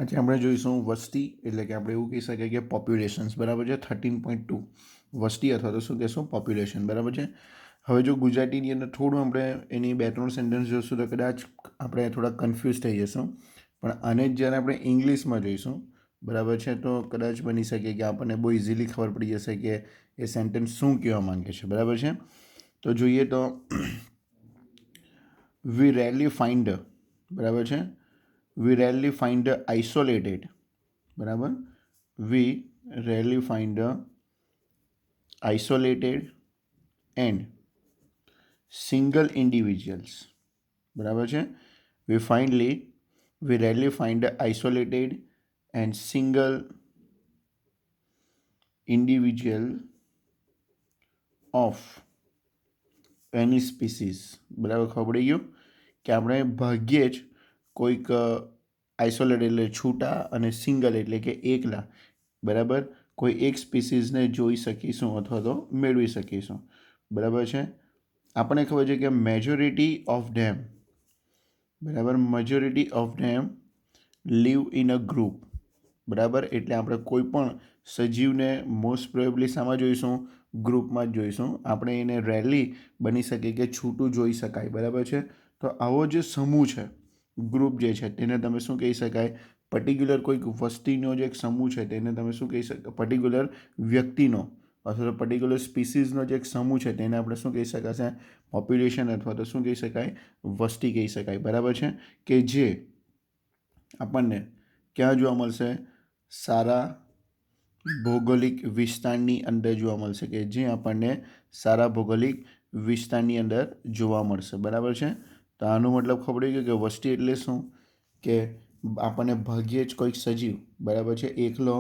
આજે આપણે જોઈશું વસ્તી એટલે કે આપણે એવું કહી શકીએ કે પોપ્યુલેશન્સ બરાબર છે 13.2 વસ્તી અથવા તો શું કહેશું પોપ્યુલેશન બરાબર છે. હવે જો ગુજરાતીની અંદર થોડું આપણે એની બે ત્રણ સેન્ટેન્સ જોઈશું તો કદાચ આપણે થોડા કન્ફ્યુઝ થઈ જશું, પણ આને જ જ્યારે આપણે ઇંગ્લિશમાં જોઈશું બરાબર છે તો કદાચ બની શકે કે આપણને બહુ ઇઝીલી ખબર પડી જશે કે એ સેન્ટેન્સ શું કહેવા માંગે છે બરાબર છે. તો જોઈએ તો વી રેરલી ફાઇન્ડ બરાબર છે, we rarely find the isolated બરાબર, we rarely find the isolated and single individuals બરાબર છે. we rarely find the isolated and single individual of any species બરાબર. ખબર પડી ગયું કે આપણે ભાગ્યે જ કોઈક આઇસોલેટ એટલે છૂટા અને સિંગલ એટલે કે એકલા બરાબર કોઈ એક સ્પીસીઝને જોઈ શકીશું અથવા તો મેળવી શકીશું બરાબર છે. આપણને ખબર છે કે મેજોરિટી ઓફ ધેમ બરાબર, majority of them live in a group બરાબર. એટલે આપણે કોઈ પણ સજીવને મોસ્ટ પ્રોબેબલી શામાં જોઈશું? ગ્રુપમાં જ જોઈશું. આપણે એને રેરલી બની શકે કે છૂટું જોઈ શકાય બરાબર છે. તો આવો જે સમૂહ છે, ગ્રુપ જે છે તેને તમે શું કહી શકાય? પર્ટિક્યુલર કોઈક વસ્તીનો જે એક સમૂહ છે તેને તમે શું કહી શકાય? પર્ટિક્યુલર વ્યક્તિનો અથવા તો પર્ટિક્યુલર સ્પીસીઝનો જે એક સમૂહ છે તેને આપણે શું કહી શકાશે? પોપ્યુલેશન અથવા તો શું કહી શકાય? વસ્તી કહી શકાય બરાબર છે. કે જે આપણને ક્યાં જોવા મળશે? સારા ભૌગોલિક વિસ્તારની અંદર જોવા મળશે, કે જે આપણને સારા ભૌગોલિક વિસ્તારની અંદર જોવા મળશે બરાબર છે. તો આનો મતલબ ખબર પડી ગયો કે વસ્તી એટલે શું? કે આપણને ભાગ્યે જ કોઈક સજીવ બરાબર છે એકલો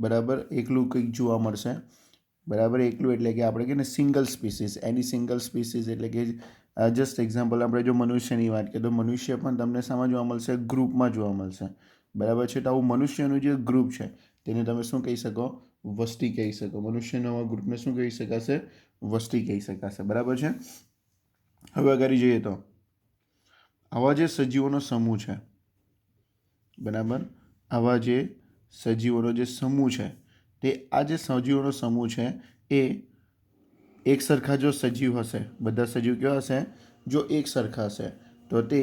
બરાબર એકલું કંઈક જોવા મળશે બરાબર. એકલું એટલે કે આપણે કહીએ ને સિંગલ સ્પીસીસ, એની સિંગલ સ્પીસીસ એટલે કે જસ્ટ એક્ઝામ્પલ આપણે જો મનુષ્યની વાત કરીએ તો મનુષ્ય પણ તમને શામાં જોવા મળશે? ગ્રુપમાં જોવા મળશે બરાબર છે. તો આવું મનુષ્યનું જે ગ્રુપ છે તેને તમે શું કહી શકો? વસ્તી કહી શકો. મનુષ્યના ગ્રુપને શું કહી શકાશે? વસ્તી કહી શકાશે બરાબર છે. હવે આગળ જોઈએ તો આવા જે સજીવોનો સમૂહ છે બરાબર, આવા જે સજીવોનો જે સમૂહ છે તે આ જે સજીવોનો સમૂહ છે એ એક સરખા જો સજીવ હશે, બધા સજીવ કેવા હશે? જો એક સરખા હશે તો તે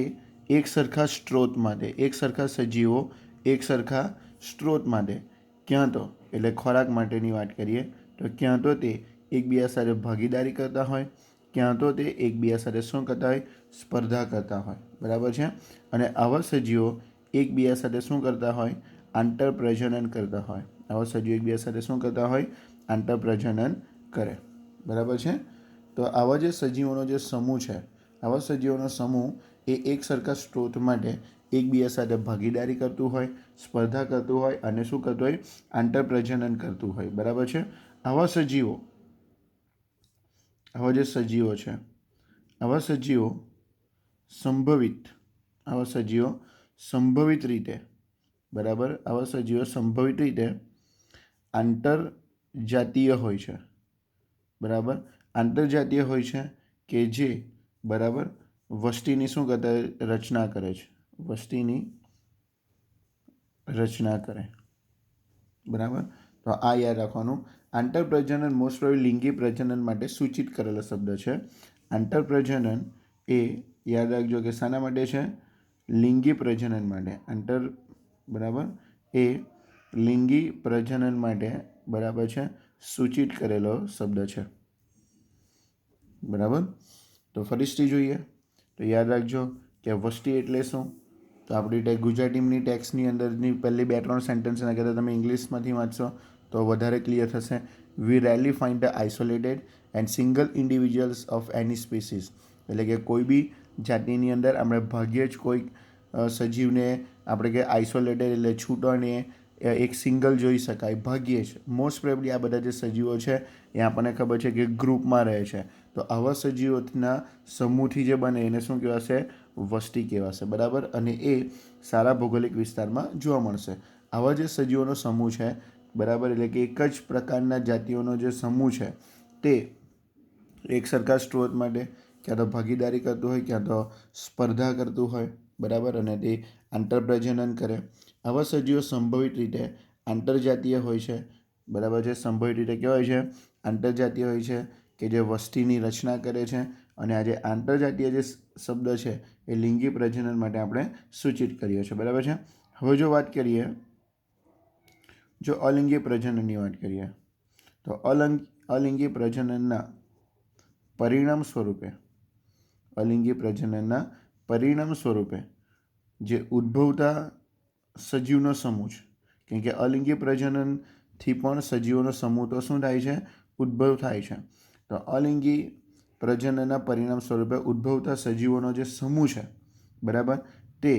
એક સરખા સ્ત્રોત માટે, એક સરખા સજીવો એક સરખા સ્ત્રોત માટે ક્યાં તો એટલે ખોરાક માટેની વાત કરીએ તો ક્યાં તો તે એકબીજા સાથે ભાગીદારી કરતા હોય, ક્યાં તો તે એકબીજા સાથે શું કરતા હોય? સ્પર્ધા કરતા હોય બરાબર છે. અને આવા સજીવો એકબીજા સાથે શું કરતા હોય? આંતરપ્રજનન કરતા હોય. આવા સજીવો એકબીજા સાથે શું કરતા હોય? આંતરપ્રજનન કરે બરાબર છે. તો આવા જે સજીવોનો જે સમૂહ છે, આવા સજીવોનો સમૂહ એ એક સરખા સ્ત્રોત માટે એકબીજા સાથે ભાગીદારી કરતું હોય, સ્પર્ધા કરતું હોય અને શું કરતું હોય? આંતરપ્રજનન કરતું હોય બરાબર છે. આવા સજીવો, આવા જે સજીવો છે, આવા સજીવો સંભવિત, આવા સજીવો સંભવિત રીતે બરાબર, આવા સજીવો સંભવિત રીતે આંતરજાતીય હોય છે બરાબર. આંતરજાતીય હોય છે કે જે બરાબર વસ્તીની શું કરતા રચના કરે છે? વસ્તીની રચના કરે બરાબર. તો આ યાદ રાખવાનું. આંતરપ્રજનન મોસ્ટ પ્રોબેબલી લિંગી પ્રજનન માટે સૂચિત કરેલો શબ્દ છે. આંતરપ્રજનન એ યાદ રાખજો કે શાના માટે છે? લિંગી પ્રજનન માટે. બરાબર એ લિંગી પ્રજનન માટે બરાબર છે સૂચિત કરેલો શબ્દ છે બરાબર. તો ફરીથી જોઈએ તો યાદ રાખજો કે વસ્તી એટલે શું? તો આપણી ગુજરાતીની ટેક્સ્ટની અંદરની પહેલી બે ત્રણ સેન્ટેન્સના કરતાં તમે ઇંગ્લિશમાંથી વાંચશો તો વધારે ક્લિયર થશે. We rarely find the isolated and single individuals of any species એટલે કે કોઈ બી જાતિની અંદર આપણે ભાગ્યે જ કોઈક સજીવને આપણે કે આઇસોલેટેડ એટલે છૂટોને એક સિંગલ જોઈ શકાય ભાગ્યે જ. મોસ્ટ પ્રોબેબલી આ બધા જે સજીવો છે એ આપણને ખબર છે કે ગ્રુપમાં રહે છે. તો આવા સજીવોના સમૂહથી જે બને એને શું કહેવાશે? વસ્તી કહેવાશે બરાબર. અને એ સારા ભૌગોલિક વિસ્તારમાં જોવા મળશે. આવા જે સજીવોનો સમૂહ છે બરાબર એટલે કે એક જ પ્રકારના જાતિઓનો જે સમૂહ છે તે એક સરખા સ્ત્રોત માટે ક્યાં તો ભાગીદારી કરતું હોય, ક્યાં તો સ્પર્ધા કરતું હોય બરાબર. અને તે આંતરપ્રજનન કરે આવા સજીવો સંભવિત રીતે આંતરજાતીય હોય છે, બરાબર છે. સંભવિત રીતે કેવા હોય છે? આંતરજાતીય હોય છે, કે જે વસ્તીની રચના કરે છે. અને આ જે આંતરજાતીય જે શબ્દ છે એ લિંગી પ્રજનન માટે આપણે સૂચિત કરીએ છીએ, બરાબર છે. હવે જો વાત કરીએ, જો અલિંગી પ્રજનનની વાત કરીએ, તો અલિંગી પ્રજનનના પરિણામ સ્વરૂપે જે ઉદ્ભવતા સજીવનો સમૂહ છે, કેમ કે અલિંગી પ્રજનનથી પણ સજીવોનો સમૂહ તો શું થાય છે? ઉદ્ભવ થાય છે. તો અલિંગી પ્રજનનના પરિણામ સ્વરૂપે ઉદ્ભવતા સજીવોનો જે સમૂહ છે, બરાબર, તે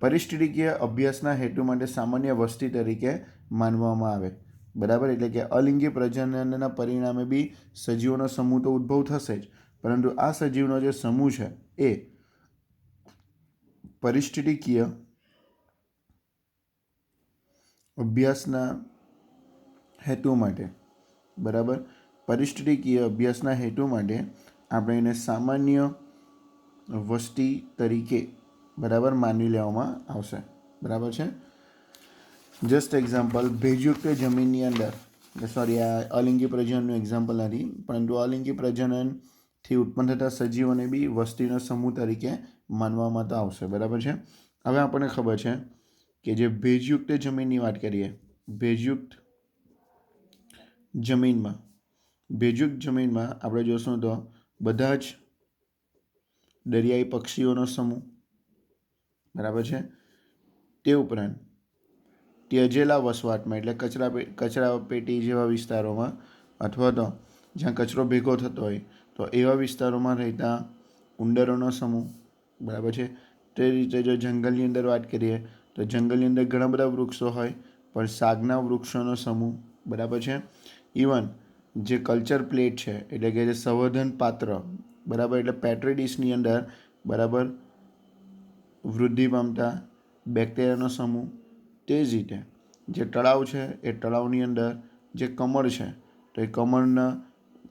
પરિસ્થિતિકીય અભ્યાસના હેતુ માટે સામાન્ય વસ્તી તરીકે માનવામાં આવે, બરાબર. એટલે કે અલિંગી પ્રજનનના પરિણામે બી સજીવોનો સમૂહ તો ઉદ્ભવ થશે જ, પરંતુ આ સજીવનો જે સમૂહ છે એ પરિસ્થિતિકીય અભ્યાસના હેતુ માટે, બરાબર, પરિસ્થિતિકીય અભ્યાસના હેતુ માટે આપણે એને સામાન્ય વસ્તી તરીકે, બરાબર, માની લેવામાં આવશે, બરાબર છે. જસ્ટ એક્ઝામ્પલ, ભેજયુક્ત જમીનની અંદર, સોરી, આ અલિંગી પ્રજનનનું એક્ઝામ્પલ નથી, પરંતુ અલિંગી પ્રજનનથી ઉત્પન્ન થતા સજીવોને બી વસ્તીનો સમૂહ તરીકે માનવામાં તો આવશે, બરાબર છે. હવે આપણને ખબર છે કે જે ભેજયુક્ત જમીનની વાત કરીએ, ભેજયુક્ત જમીનમાં આપણે જોશું તો બધા જ દરિયાઈ પક્ષીઓનો સમૂહ, બરાબર છે. તે ઉપરાંત ત્યજેલા વસવાટમાં, એટલે કચરા પેટી જેવા વિસ્તારોમાં, અથવા તો જ્યાં કચરો ભેગો થતો હોય તો એવા વિસ્તારોમાં રહેતા ઉંદરોનો સમૂહ, બરાબર છે. તે રીતે જો જંગલની અંદર વાત કરીએ તો જંગલની અંદર ઘણા બધા વૃક્ષો હોય, પણ સાગના વૃક્ષોનો સમૂહ, બરાબર છે. ઇવન જે કલ્ચર પ્લેટ છે, એટલે કે જે સંવર્ધન પાત્ર, બરાબર, એટલે પેટ્રી ડીશની અંદર, બરાબર, વૃદ્ધિ પામતા બેક્ટેરિયાનો સમૂહ. તે જ રીતે જે તળાવ છે એ તળાવની અંદર જે કમળ છે તો એ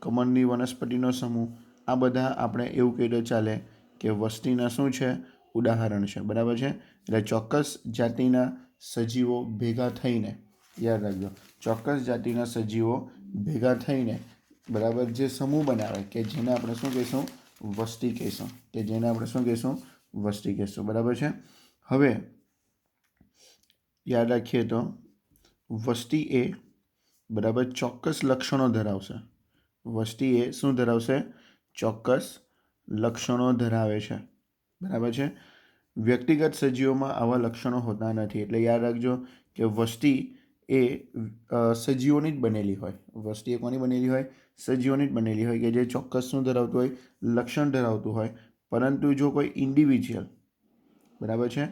કમળની વનસ્પતિનો સમૂહ. આ બધા આપણે એવું કહી તો ચાલે કે વસ્તીના શું છે? ઉદાહરણ છે, બરાબર છે. એટલે ચોક્કસ જાતિના સજીવો ભેગા થઈને, યાદ રાખજો, ચોક્કસ જાતિના સજીવો ભેગા થઈને, બરાબર, જે સમૂહ બનાવે કે જેને આપણે શું કહીશું? વસ્તી કહીશું, બરાબર છે. હવે યાદ રાખીએ તો વસ્તી એ, બરાબર, ચોક્કસ લક્ષણો ધરાવશે. વસ્તી એ શું ધરાવશે? ચોક્કસ લક્ષણો ધરાવે છે, બરાબર છે. વ્યક્તિગત સજીવોમાં આવા લક્ષણો હોતા નથી. એટલે યાદ રાખજો કે વસ્તી એ સજીવોની જ બનેલી હોય. વસ્તી એ કોની બનેલી હોય? સજીવોની જ બનેલી હોય, કે જે ચોક્કસ શું ધરાવતું હોય? લક્ષણ ધરાવતું હોય. પરંતુ જો કોઈ ઇન્ડિવિજ્યુઅલ, બરાબર છે,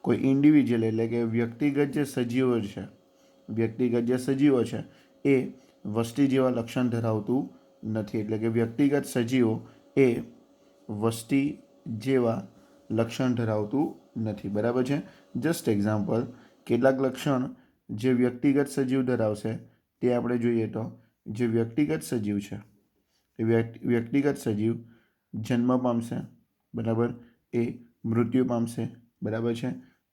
કોઈ ઇન્ડિવિજ્યુઅલ એટલે કે વ્યક્તિગત જે સજીવો છે એ વસ્તી જેવા લક્ષણ ધરાવતું નથી. એટલે કે વ્યક્તિગત સજીવો એ વસ્તી જેવા લક્ષણ ધરાવતું નથી, બરાબર છે. જસ્ટ એક્ઝામ્પલ, કેટલાક લક્ષણ જે વ્યક્તિગત સજીવ ધરાવશે તે આપણે જોઈએ તો જે વ્યક્તિગત સજીવ છે એ વ્યક્તિગત સજીવ જન્મ પામશે, બરાબર, એ મૃત્યુ પામશે, બરાબર છે.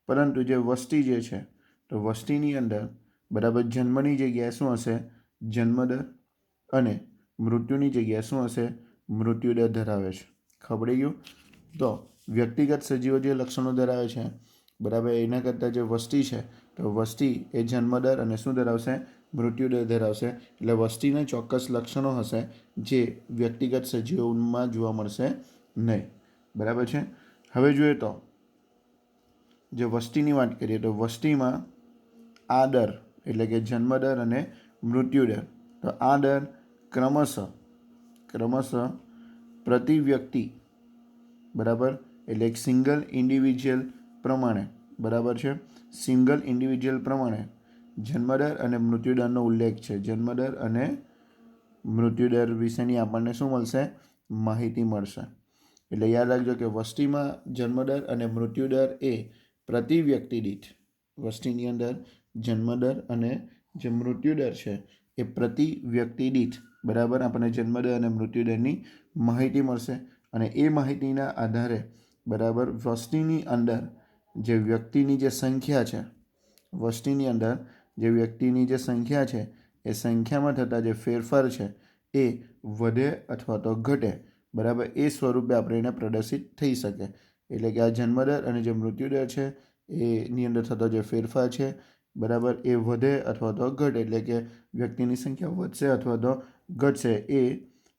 પરંતુ જે વસ્તી જે છે તો વસ્તીની અંદર, બરાબર, જન્મની જગ્યાએ શું હશે? જન્મદર, અને મૃત્યુની જગ્યાએ શું હશે? મૃત્યુદર ધરાવે છે. ખબર પડી ગયું? તો વ્યક્તિગત સજીવો જે લક્ષણો ધરાવે છે, બરાબર, એના કરતાં જે વસ્તી છે તો વસ્તી એ જન્મદર અને શું ધરાવશે? મૃત્યુદર ધરાવશે. એટલે વસ્તીના ચોક્કસ લક્ષણો હશે જે વ્યક્તિગત સજીવોમાં જોવા મળશે નહીં, બરાબર છે. હવે જોઈએ તો જે વસ્તીની વાત કરીએ તો વસ્તીમાં આ દર, એટલે કે જન્મદર અને મૃત્યુદર, તો આ દર ક્રમશઃ પ્રતિ વ્યક્તિ, બરાબર, એટલે એક સિંગલ ઇન્ડિવિજ્યુઅલ પ્રમાણે, બરાબર છે, સિંગલ ઇન્ડિવિજ્યુઅલ પ્રમાણે જન્મદર અને મૃત્યુદરનો ઉલ્લેખ છે. જન્મદર અને મૃત્યુદર વિશેની આપણને શું મળશે? માહિતી મળશે. એટલે યાદ રાખજો કે વસ્તીમાં જન્મદર અને મૃત્યુદર એ પ્રતિ વ્યક્તિ દીઠ, વસ્તીની અંદર જન્મદર અને જે મૃત્યુદર છે એ પ્રતિ વ્યક્તિ દીઠ, બરાબર, આપણને જન્મદર અને મૃત્યુદરની માહિતી મળશે. અને એ માહિતીના આધારે, બરાબર, વસ્તીની અંદર જે વ્યક્તિની જે સંખ્યા છે, વસ્તીની અંદર જે વ્યક્તિની જે સંખ્યા છે એ સંખ્યામાં થતા જે ફેરફાર છે એ વધે અથવા તો ઘટે, બરાબર, એ સ્વરૂપે આપણે એને પ્રદર્શિત થઈ શકે. એટલે કે આ જન્મદર અને જે મૃત્યુદર છે એની અંદર થતો જે ફેરફાર છે, બરાબર, એ વધે અથવા તો ઘટે, એટલે કે વ્યક્તિની સંખ્યા વધશે અથવા તો ઘટશે એ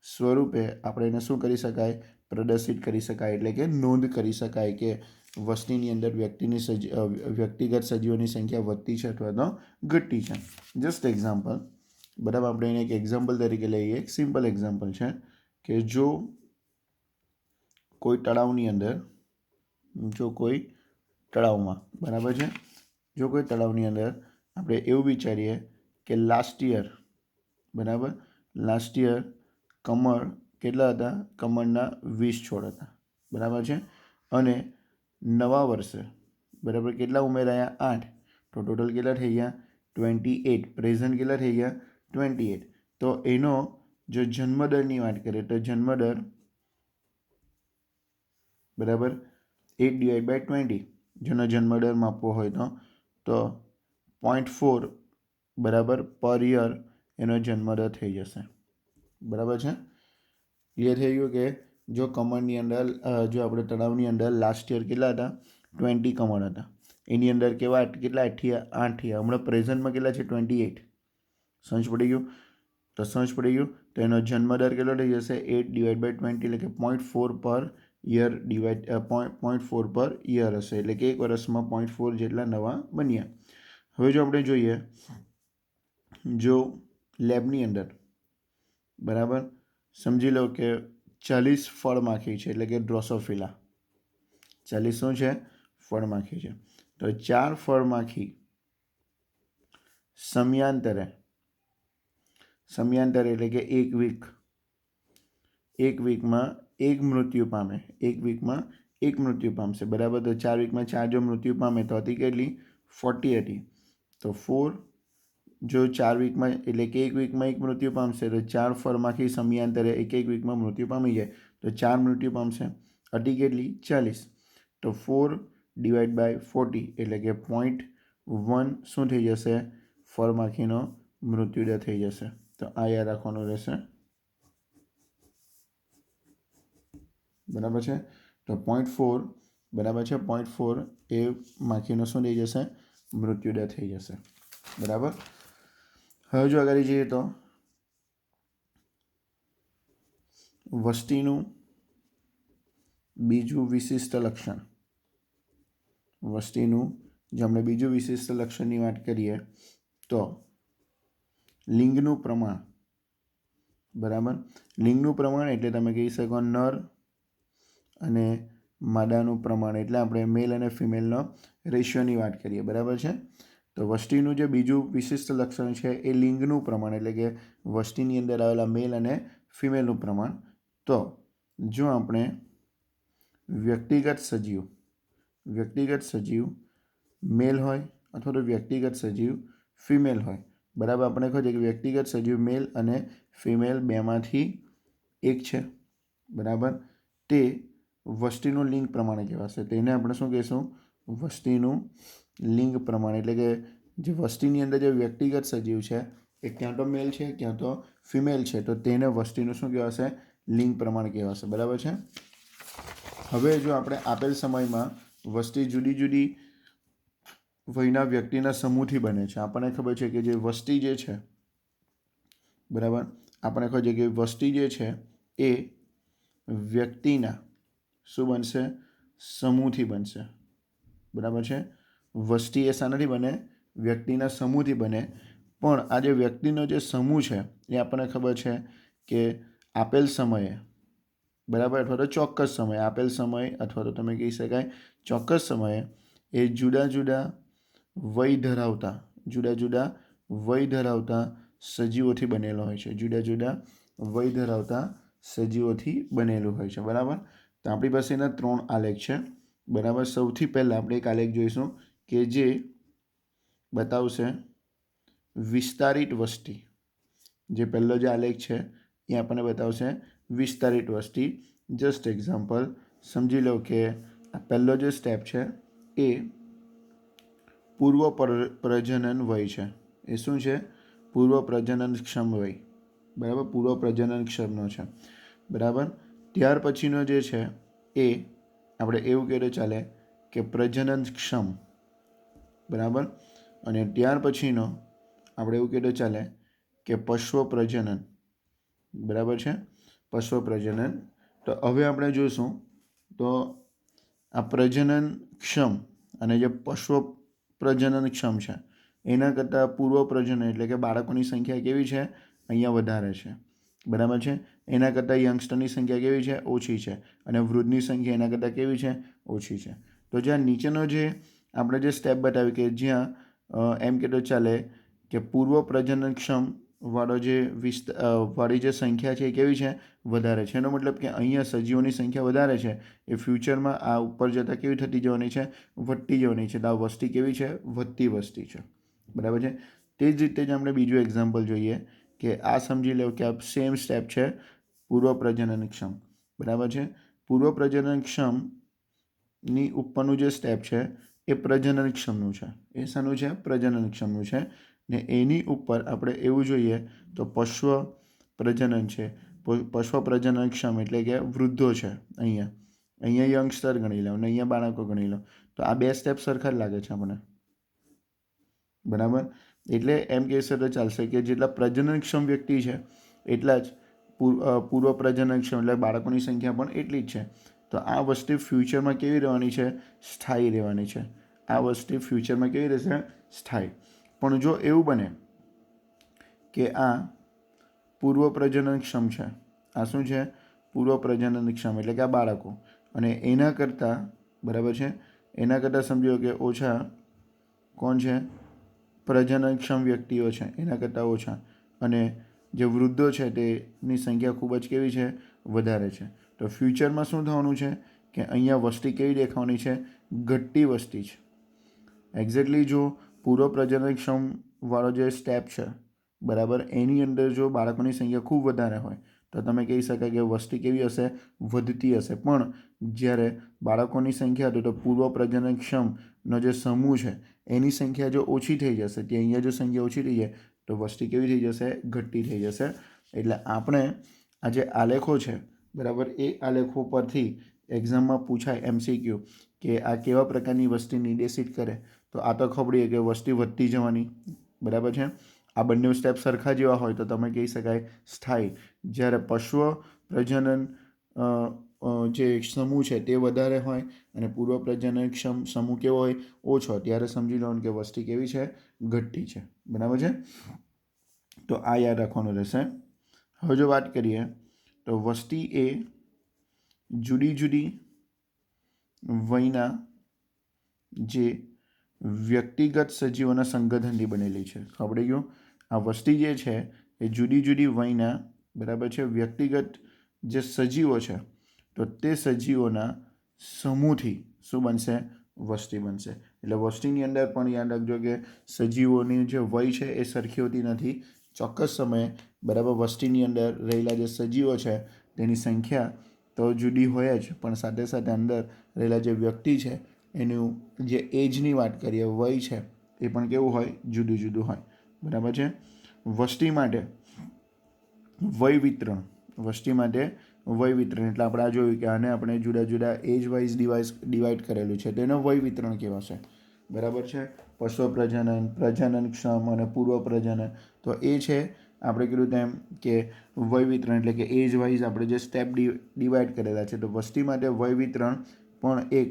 સ્વરૂપે આપણે એને શું કરી શકાય, પ્રદર્શિત કરી શકાય, એટલે કે નોંધ કરી શકાય કે વસ્તીની અંદર વ્યક્તિગત સજીવોની સંખ્યા વધતી છે અથવા તો ઘટતી છે. જસ્ટ એક્ઝામ્પલ, બરાબર, આપણે એને એક એક્ઝામ્પલ તરીકે લઈએ. એક સિમ્પલ એક્ઝામ્પલ છે કે જો કોઈ તળાવમાં, બરાબર છે, જો કોઈ તળાવની અંદર આપણે એવું વિચારીએ કે લાસ્ટ યર, બરાબર, લાસ્ટ યર કમળ કેટલા હતા, કમળના 20 છોડ હતા, બરાબર છે, અને નવા વર્ષે, બરાબર, કેટલા ઉમેરાયા, 8, તો ટોટલ કેટલા થઈ ગયા, 28. પ્રેઝન્ટ કેટલા થઈ ગયા, 28. તો એનો જો જન્મદરની વાત કરીએ તો જન્મદર, બરાબર, 8/20, જેનો જન્મદર માપવો હોય તો 0.4, બરાબર, પર યર એનો જન્મદર થઈ જશે. બરાબર છે, ક્લિયર થઈ ગયું કે જો કમળની અંદર જો આપણે તળાવની અંદર લાસ્ટ યર કેટલા હતા, 20 કમળ હતા, એની અંદર કેટલા થયા, 8 થયા, હમણાં પ્રેઝન્ટમાં કેટલા છે, 28. સમજ પડી ગયું? તો એનો જન્મદર કેટલો થઈ જશે, 8/20, એટલે કે 0.4 પર યર 0.4 પર યર હશે, એટલે કે એક વર્ષમાં 0.4 જેટલા નવા બન્યા. હવે જો આપણે જોઈએ, જો લેબની અંદર, બરાબર, સમજી લો કે 40 ફળમાખી છે, એટલે કે ડ્રોસોફિલા, 40 શું છે, ફળમાખી છે, તો 4 ફળમાખી સમયાંતરે એટલે કે એક વીકમાં એક મૃત્યુ પામશે, બરાબર, તો 4 વીકમાં 4 જો મૃત્યુ પામે તો હતી કેટલી, 40 હતી, તો 4 જો 4 વીકમાં, એટલે કે એક વીકમાં એક મૃત્યુ પામશે, તો 4 ફળમાંથી સમયાંતરે એક વીકમાં મૃત્યુ પામી જાય તો 4 મૃત્યુ પામશે, હતી કેટલી, 40, તો 4/40, એટલે કે 0.1 શું થઈ જશે, ફળમાખીનો મૃત્યુદર થઈ જશે. તો આ યાદ રાખવાનું રહેશે, બરાબર છે, તો 0.4, બરાબર છે, 0.4 એ માખીનો શું થઈ જશે, મૃત્યુદર થઈ જશે. બરાબર. હવે જો આગળ જઈએ તો વસ્તીનું બીજું વિશિષ્ટ લક્ષણ, જો આપણે બીજું વિશિષ્ટ લક્ષણની વાત કરીએ તો લિંગનું પ્રમાણ, બરાબર, લિંગનું પ્રમાણ એટલે તમે કહી શકો નર અને માદાનું પ્રમાણ, એટલે આપણે મેલ અને ફિમેલનો રેશિયોની વાત કરીએ, બરાબર છે. તો વસ્તીનું જે બીજું વિશિષ્ટ લક્ષણ છે એ લિંગનું પ્રમાણ, એટલે કે વસ્તીની અંદર આવેલા મેલ અને ફિમેલનું પ્રમાણ. તો જો આપણે વ્યક્તિગત સજીવ મેલ હોય અથવા તો વ્યક્તિગત સજીવ ફિમેલ હોય, બરાબર, આપણે કહે છે કે વ્યક્તિગત સજીવ મેલ અને ફિમેલ બેમાંથી એક છે, બરાબર, તે વસ્તીનું લિંગ પ્રમાણે કહેવાશે. તેને આપણે શું કહીશું, વસ્તીનું લિંગ પ્રમાણે, એટલે કે જે વસ્તીની અંદર જે વ્યક્તિગત સજીવ છે એ ક્યાં તો મેલ છે ક્યાં તો ફિમેલ છે, તો તેને વસ્તીનું શું કહેવાશે, લિંગ પ્રમાણ કહેવાશે. બરાબર છે. હવે જો આપણે આપેલ સમયમાં વસ્તી જુદી જુદી વયના વ્યક્તિના સમૂહથી બને છે. આપણને ખબર છે કે જે વસ્તી જે છે, બરાબર, આપણને ખબર છે કે વસ્તી જે છે એ વ્યક્તિના શું બનશે, સમૂહથી બનશે. બરાબર છે. વસ્તી એ શાનાથી બને, વ્યક્તિના સમૂહથી બને. પણ આ જે વ્યક્તિનો જે સમૂહ છે એ આપણને ખબર છે કે આપેલ સમયે, બરાબર, અથવા તો ચોક્કસ સમયે, આપેલ સમય અથવા તો તમે કહી શકાય ચોક્કસ સમયે એ જુદા જુદા વય ધરાવતા સજીવોથી બનેલો હોય છે, બનેલું હોય છે. બરાબર. તો આપણી પાસે એના 3 આલેખ છે. બરાબર. સૌથી પહેલાં આપણે એક આલેખ જોઈશું કે જે બતાવશે વિસ્તારિત વસ્તી. જે પહેલો જે આલેખ છે એ આપણને બતાવશે વિસ્તારિત વસ્તી. જસ્ટ એક્ઝામ્પલ સમજી લો કે આ પહેલો જે સ્ટેપ છે એ પૂર્વ પ્રજનન વય છે. એ શું છે? પૂર્વ પ્રજનનક્ષમ વય. બરાબર, પૂર્વ પ્રજનનક્ષમનો છે. બરાબર. ત્યાર પછીનો જે છે એ આપણે એવું કહીએ તો ચાલે કે પ્રજનનક્ષમ. બરાબર. અને ત્યાર પછીનો આપણે એવું કહીએ તો ચાલે કે પશ્વ પ્રજનન. બરાબર છે, પશ્વ પ્રજનન. તો હવે આપણે જોઈશું તો આ પ્રજનનક્ષમ અને જે પશ્વ પ્રજનનક્ષમ છે એના કરતાં પૂર્વ પ્રજનન એટલે કે બાળકોની સંખ્યા કેવી છે? અહીંયા વધારે છે. બરાબર છે. એના કરતાં યંગસ્ટરની સંખ્યા કેવી છે? ઓછી છે. અને વૃદ્ધની સંખ્યા એના કરતાં કેવી છે? ઓછી છે. તો જ્યાં નીચેનો જે આપણે જે સ્ટેપ બતાવ્યું કે જ્યાં એમ કે તો ચાલે કે પૂર્વ પ્રજનનક્ષમ વાળો જે વાળી જે સંખ્યા છે એ કેવી છે? વધારે છે. એનો મતલબ કે અહીંયા સજીવોની સંખ્યા વધારે છે. એ ફ્યુચરમાં આ ઉપર જતાં કેવી થતી જવાની છે? વધતી જવાની છે. તો આ વસ્તી કેવી છે? વધતી વસ્તી છે. બરાબર છે. તે જ રીતે જ આપણે બીજું એક્ઝામ્પલ જોઈએ કે આ સમજી લો કે આ સેમ સ્ટેપ છે પૂર્વ પ્રજનનક્ષમ. બરાબર છે. પૂર્વ પ્રજનનક્ષમની ઉપરનું જે સ્ટેપ છે એ પ્રજનનક્ષમનું છે. એ શાનું છે? પ્રજનનક્ષમનું છે. ને એની ઉપર આપણે એવું જોઈએ તો પશ્વ પ્રજનન છે. પશ્વ પ્રજનનક્ષમ એટલે કે વૃદ્ધો છે. અહીંયા યંગસ્ટર ગણી લો અને અહીંયા બાળકો ગણી લો. તો આ બે સ્ટેપ સરખા જ લાગે છે આપણને. બરાબર. એટલે એમ કહેશે તો ચાલશે કે જેટલા પ્રજનનક્ષમ વ્યક્તિ છે એટલા જ પૂર્વ પ્રજનનક્ષમ એટલે બાળકોની સંખ્યા પણ એટલી જ છે. તો આ વસ્તુ ફ્યુચરમાં કેવી રહેવાની છે? સ્થાયી રહેવાની છે. આ વસ્તુ ફ્યુચરમાં કેવી રહેશે? સ્થાયી. પણ જો એવું બને કે આ પૂર્વ પ્રજનનક્ષમ છે, આ શું છે? પૂર્વ પ્રજનનક્ષમ એટલે કે આ બાળકો, અને એના કરતાં બરાબર છે એના કરતાં સમજો કે ઓછા કોણ છે? પ્રજનનક્ષમ વ્યક્તિઓ છે એના કરતાં ઓછા, અને જે વૃદ્ધો છે તેની સંખ્યા ખૂબ જ કેવી છે? વધારે છે. તો ફ્યુચરમાં શું થવાનું છે કે અહીંયા વસ્તી કેવી દેખાવાની છે? ઘટતી વસ્તી છે. એક્ઝેક્ટલી જો પૂર્વ પ્રજનનક્ષમ વાળો જે સ્ટેપ છે બરાબર એની અંદર જો બાળકોની સંખ્યા ખૂબ વધારે હોય તો તમે કહી શકાય કે વસ્તી કેવી હશે? વધતી હશે. પણ જ્યારે બાળકોની સંખ્યા તો પૂર્વ પ્રજનનક્ષમનો જે સમૂહ છે એની સંખ્યા જો ઓછી થઈ જશે, તે અહીંયા જો સંખ્યા ઓછી થઈ જાય તો વસ્તી કેવી થઈ જશે? ઘટતી થઈ જશે. એટલે આપણે આ જે આલેખો છે બરાબર એ આલેખો પરથી એક્ઝામમાં પૂછાય MCQ કે આ કેવા પ્રકારની વસ્તી નિર્દેશિત કરે. તો આ તો ખબરીએ કે વસ્તી વધતી જવાની. બરાબર છે. આ બંને સ્ટેપ સરખા જેવા હોય તો તમે કહી શકાય સ્થાયી. જ્યારે પશ્વ પ્રજનન જે સમૂહ છે તે વધારે હોય અને પૂર્વ પ્રજનનક્ષમ સમૂહ કેવો હોય? ઓછો, ત્યારે સમજી લો કે વસ્તી કેવી છે? ઘટતી છે. બરાબર છે. તો આ યાદ રાખવાનું રહેશે. હવે જો વાત કરીએ તો વસ્તી એ જુદી જુદી વયના જે વ્યક્તિગત સજીવોના સંગઠનથી બનેલી છે. ખબર પડી ગયું? આ વસ્તી જે છે એ જુદી જુદી વયના બરાબર છે વ્યક્તિગત જે સજીવો છે તો તે સજીવોના સમૂહથી શું બનશે? વસ્તી બનશે. એટલે વસ્તીની અંદર પણ યાદ રાખજો કે સજીવોની જે વય છે એ સરખી હોતી નથી. ચોક્કસ સમયે બરાબર વસ્તીની અંદર રહેલા જે સજીવો છે તેની સંખ્યા તો જુદી હોય જ, પણ સાથે સાથે અંદર રહેલા જે વ્યક્તિ છે એનું જે એજની વાત કરીએ, વય છે એ પણ કેવું હોય? જુદું જુદું હોય. બરાબર છે. વસ્તી માટે વય વિતરણ. વસ્તી માટે વય વિતરણ એટલે આપણે આ જોયું કે આને આપણે જુદા જુદા એજ વાઇઝ ડિવાઈડ કરેલું છે. તેનો વય વિતરણ કહેવાશે. બરાબર છે. પશ્વ પ્રજનન, પ્રજનનક્ષમ અને પૂર્વ પ્રજનન. તો એ છે આપણે કીધું તેમ કે વય વિતરણ એટલે કે એજ વાઇઝ આપણે જે સ્ટેપ ડિવાઈડ કરેલા છે. તો વસ્તી માટે વય વિતરણ પણ એક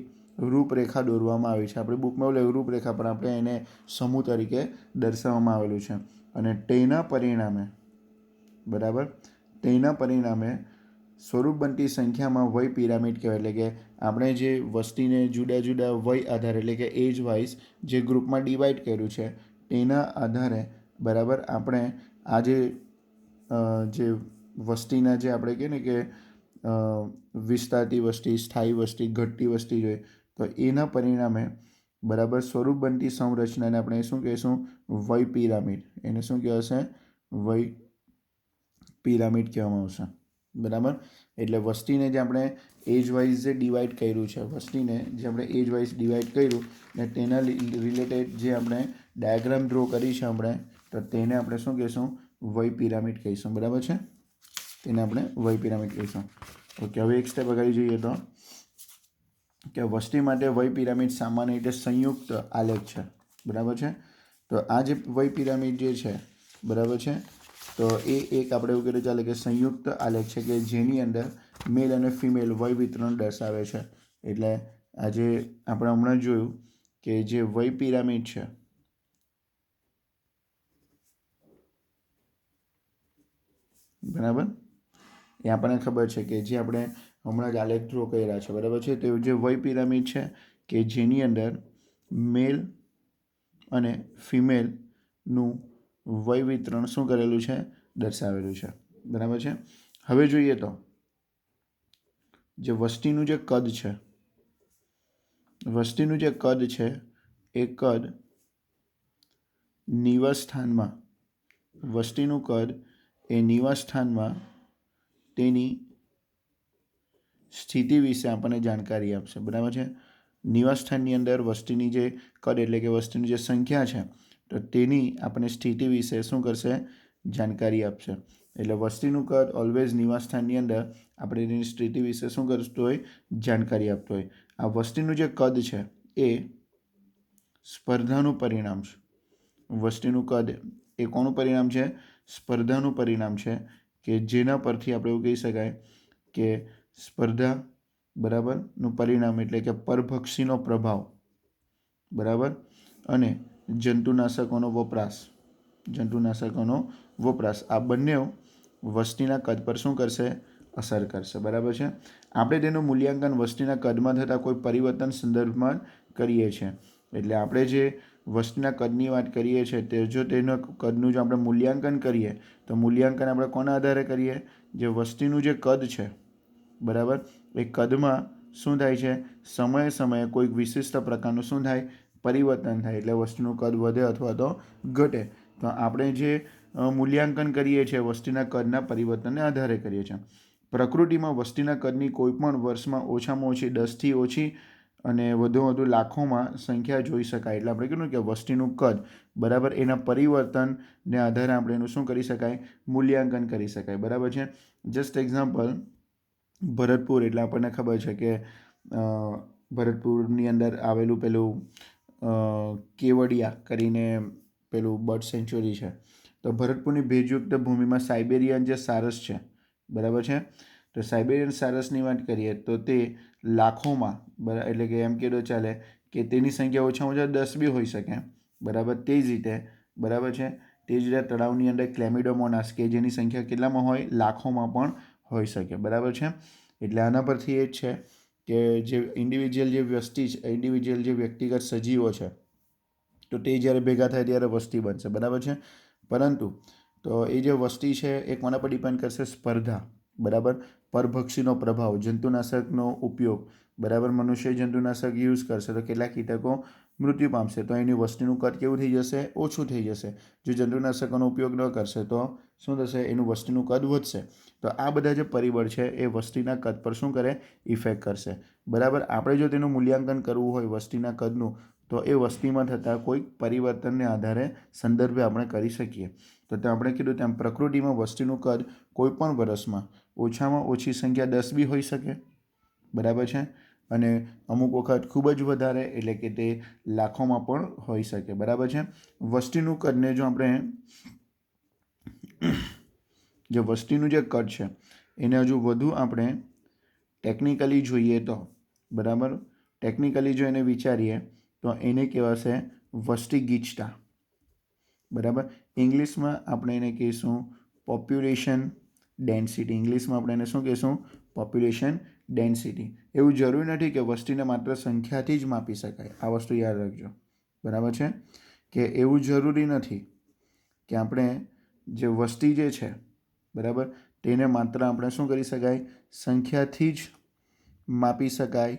રૂપરેખા દોરવામાં આવી છે. આપણે બુકમાં ઓલે રૂપરેખા પણ આપણે એને સમૂહ તરીકે દર્શાવવામાં આવેલું છે. અને તેના પરિણામે બરાબર તેના પરિણામે સ્વરૂપ બનતી સંખ્યામાં વય પિરામિડ કહેવાય. એટલે કે આપણે જે વસ્તીને જુદા જુદા વય આધારે એટલે કે એજ વાઇઝ જે ગ્રુપમાં ડિવાઈડ કર્યું છે તેના આધારે બરાબર આપણે આ જે વસ્તીના જે આપણે કહીએ ને કે વિસ્તારતી વસ્તી, સ્થાયી વસ્તી, ઘટતી વસ્તી જોઈએ તો એના પરિણામે બરાબર સ્વરૂપ બનતી સંરચનાને આપણે શું કહીશું? વય પિરામિડ. એને શું કહેવાશે? વય પિરામિડ કહેવામાં આવશે. બરાબર. એટલે વસ્તીને જે આપણે એજ વાઇઝ જે ડિવાઈડ કર્યું છે, વસ્તીને જે આપણે એજ વાઇઝ ડિવાઈડ કર્યું ને તેના રિલેટેડ જે આપણે ડાયાગ્રામ ડ્રો કરી છે આપણે, તો તેને આપણે શું કહીશું? વય પિરામિડ કહીશું. બરાબર છે, તેને આપણે વય પિરામિડ કહીશું. ઓકે, હવે એક સ્ટેપ આગળ જોઈએ તો કે વસ્તી માટે વય પિરામિડ સામાન્ય રીતે સંયુક્ત આલેખ છે. બરાબર છે. તો આ જે વય પિરામિડ જે છે, બરાબર છે, તો એ એક આપણે એવું કહીએ ચાલે કે સંયુક્ત આલેખ છે કે જેની અંદર મેલ અને ફિમેલ વય વિતરણ દર્શાવે છે. એટલે આજે આપણે હમણાં જોયું કે જે વય પિરામિડ છે, બરાબર, એ આપણને ખબર છે કે જે આપણે હમણાં જ આલેખ ડ્રો કર્યા છે, બરાબર છે, તો જે વય પિરામિડ છે કે જેની અંદર મેલ અને ફિમેલનું વય વિતરણ શું કરેલું છે? દર્શાવેલું છે. બરાબર છે. હવે જોઈએ તો જે વસ્તીનું જે કદ છે, વસ્તીનું જે કદ છે એ કદ નિવાસ સ્થાનમાં, વસ્તીનું કદ એ નિવાસ સ્થાનમાં તેની સ્થિતિ વિશે આપણને જાણકારી આપશે. બરાબર છે. નિવાસ સ્થાનની અંદર વસ્તીની જે કદ એટલે કે વસ્તીની જે સંખ્યા છે, તો તેની આપણને સ્થિતિ વિશે શું કરશે? જાણકારી આપશે. એટલે વસ્તીનું કદ ઓલવેઝ નિવાસ સ્થાનની અંદર આપણે તેની સ્થિતિ વિશે શું કરતું હોય? જાણકારી આપતું હોય. આ વસ્તીનું જે કદ છે એ સ્પર્ધાનું પરિણામ છે. વસ્તીનું કદ એ કોનું પરિણામ છે? સ્પર્ધાનું પરિણામ છે, કે જેના પરથી આપણે એવું કહી શકાય કે સ્પર્ધા, બરાબર, નું પરિણામ એટલે કે પરભક્ષીનો પ્રભાવ, બરાબર, અને જંતુનાશકોનો વપરાશ, જંતુનાશકોનો વપરાશ, આ બંને વસ્તીના કદ પર શું કરશે? અસર કરશે. બરાબર છે. આપણે તેનું મૂલ્યાંકન વસ્તીના કદમાં થતા કોઈ પરિવર્તન સંદર્ભમાં કરીએ છીએ. એટલે આપણે જે વસ્તીના કદની વાત કરીએ છીએ તે જો તેના કદનું જો આપણે મૂલ્યાંકન કરીએ તો મૂલ્યાંકન આપણે કોના આધારે કરીએ? જે વસ્તીનું જે કદ છે, બરાબર, એ કદમાં શું થાય છે? સમયે સમયે કોઈક વિશિષ્ટ પ્રકારનું શું થાય? પરિવર્તન થાય. એટલે વસ્તીનું કદ વધે અથવા તો ઘટે. તો આપણે જે મૂલ્યાંકન કરીએ છીએ વસ્તીના કદના પરિવર્તનને આધારે કરીએ છીએ. પ્રકૃતિમાં વસ્તીના કદની કોઈપણ વર્ષમાં ઓછામાં ઓછી 10થી ઓછી અને વધુ લાખોમાં સંખ્યા જોઈ શકાય. એટલે આપણે કીધું કે વસ્તીનું કદ, બરાબર, એના પરિવર્તનને આધારે આપણે એનું શું કરી શકાય? મૂલ્યાંકન કરી શકાય. બરાબર છે. જસ્ટ એક્ઝામ્પલ, ભરતપુર એટલે આપણને ખબર છે કે ભરતપુરની અંદર આવેલું પેલું કેવડિયા કરીને પેલું બર્ડ સેન્ચ્યુરી છે. તો ભરતપુરની ભેજયુક્ત ભૂમિમાં સાઇબેરિયન જે સારસ છે, બરાબર છે, તો સાઇબેરિયન સારસની વાત કરીએ તો તે લાખોમાં, બરાબર, એટલે કે એમ કહેતો ચાલે કે તેની સંખ્યા ઓછામાં ઓછા 10 બી હોઈ શકે. બરાબર. તે જ રીતે, બરાબર છે, તે જ રીતે તળાવની અંદર ક્લેમિડોમોનાસ કે જેની સંખ્યા કેટલામાં હોય? લાખોમાં પણ હોઈ શકે. બરાબર છે. એટલે આના પરથી એ જ છે કે જે ઇન્ડિવિજ્યુઅલ જે વસ્તી છે, ઇન્ડિવિજ્યુઅલ જે વ્યક્તિગત સજીવો છે, તો તે જ્યારે ભેગા થાય ત્યારે વસ્તી બનશે. બરાબર છે. પરંતુ તો એ જે વસ્તી છે એ કોના પર ડિપેન્ડ કરશે? સ્પર્ધા, બરાબર, પરભક્ષીનો પ્રભાવ, જંતુનાશકનો ઉપયોગ, બરાબર, મનુષ્ય જંતુનાશક યુઝ કરશે તો કેટલાક કીટકો મૃત્યુ પામશે, તો એની વસ્તીનું કદ કેવું થઈ જશે? ઓછું થઈ જશે. જો જંતુનાશકોનો ઉપયોગ ન કરશે તો શું થશે? એનું વસ્તીનું કદ વધશે. તો આ બધા જે પરિબળ છે એ વસ્તીના કદ પર શું કરે? ઇફેક્ટ કરશે. બરાબર. આપણે જો તેનું મૂલ્યાંકન કરવું હોય વસ્તીના કદનું, તો એ વસ્તીમાં થતા કોઈક પરિવર્તનને આધારે સંદર્ભે આપણે કરી શકીએ. તો તે આપણે કીધું તેમ પ્રકૃતિમાં વસ્તીનું કદ કોઈપણ વર્ષમાં ઓછામાં ઓછી સંખ્યા 10 બી હોઈ શકે. બરાબર છે. અને અમુક વખત ખૂબ જ વધારે એટલે કે તે લાખોમાં પણ હોઈ શકે. બરાબર છે. વસ્તીનું કદને જો આપણે જે વસ્તીનું જે કદ છે એને હજુ વધુ આપણે ટેકનિકલી જોઈએ તો, બરાબર, ટેકનિકલી જો એને વિચારીએ તો એને કહેવાશે વસ્તી ગીચતા. બરાબર. ઇંગ્લિશમાં આપણે એને કહીશું પોપ્યુલેશન ડેન્સિટી. ઇંગ્લિશમાં આપણે એને શું કહીશું? Population density. એવું જરૂરી નથી કે વસ્તીને માત્ર સંખ્યાથી જ માપી શકાય. આ વસ્તુ યાદ રાખજો. બરાબર છે. કે એવું જરૂરી નથી કે આપણે જે વસ્તી જે છે, બરાબર, તેને માત્ર આપણે શું કરી શકાય? સંખ્યાથી જ માપી શકાય.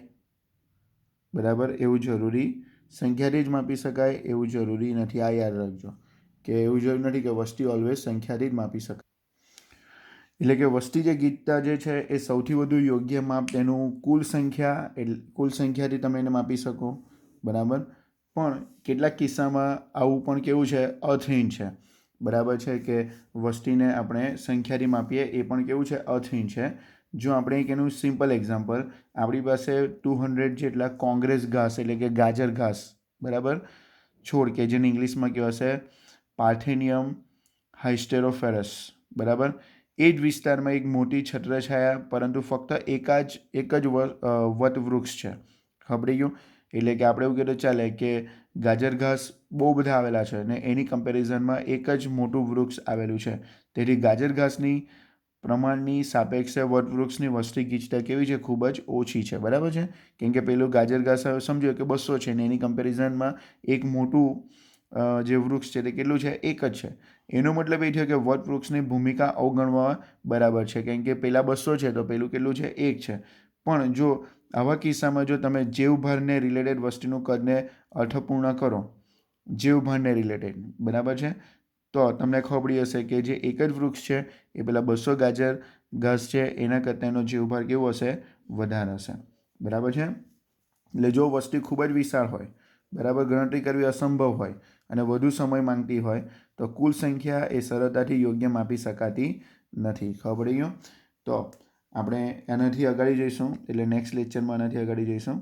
બરાબર. એવું જરૂરી, સંખ્યાથી જ માપી શકાય એવું જરૂરી નથી. આ યાદ રાખજો કે એવું જરૂરી નથી કે વસ્તી ઓલવેઝ સંખ્યાથી જ માપી શકાય. એટલે કે વસ્તી જે ગીચતા જે છે એ સૌથી વધુ યોગ્ય માપ તેનું કુલ સંખ્યા એટલે કુલ સંખ્યાથી તમે એને માપી શકો, બરાબર. પણ કેટલાક કિસ્સામાં આવું પણ કેવું છે, અર્થહીન છે, બરાબર છે, કે વસ્તીને આપણે સંખ્યાથી માપીએ એ પણ કેવું છે, અર્થહીન છે. જો આપણે એક એનું સિમ્પલ એક્ઝામ્પલ, આપણી પાસે 200 જેટલા કોંગ્રેસ ઘાસ એટલે કે ગાજર ઘાસ, બરાબર, છોડ કે જેને ઇંગ્લિશમાં કહેવાશે પાર્થેનિયમ હાઇસ્ટેરોફેરસ, બરાબર. એ જ વિસ્તારમાં એક મોટી છત્રછાયા પરંતુ ફક્ત એક જ વટવૃક્ષ છે. ખબરી ગયું? એટલે કે આપણે એવું કહીએ તો ચાલે કે ગાજર ઘાસ બહુ બધા આવેલા છે અને એની કમ્પેરિઝનમાં એક જ મોટું વૃક્ષ આવેલું છે. તેથી ગાજર ઘાસની પ્રમાણની સાપેક્ષે વટવૃક્ષની વસ્તી ગીચતા કેવી છે, ખૂબ જ ઓછી છે, બરાબર છે. કેમ કે પેલું ગાજર ઘાસ સમજો કે 200 છે ને એની કમ્પેરિઝનમાં એક મોટું જે વૃક્ષ છે તે કેટલું છે, એક જ છે. એનો મતલબ એ થયો કે વટવૃક્ષની ભૂમિકા અવગણવા બરાબર છે, કેમ કે પેલા 200 છે તો પેલું કેટલું છે, એક છે. પણ જો આવા કિસ્સામાં જો તમે જીવભારને રિલેટેડ વસ્તુનું કદને અર્થપૂર્ણ કરો, જીવભારને રિલેટેડ, બરાબર છે, તો તમને ખબર પડી હશે કે જે એક જ વૃક્ષ છે એ પેલા 200 ગાજર ઘાસ છે એના કરતાં એનો જીવભાર કેવો હશે, વધારે હશે, બરાબર છે. એટલે જો વસ્તી ખૂબ જ વિશાળ હોય, બરાબર, ગણતરી કરવી અસંભવ હોય અને વધુ સમય માંગતી હોય તો કુલ સંખ્યા એ સરળતાથી યોગ્ય માપી શકાતી નથી. ખબર પડી ગયું? તો આપણે એનાથી આગળ જઈશું, એટલે નેક્સ્ટ લેક્ચરમાં એનાથી આગળ જઈશું.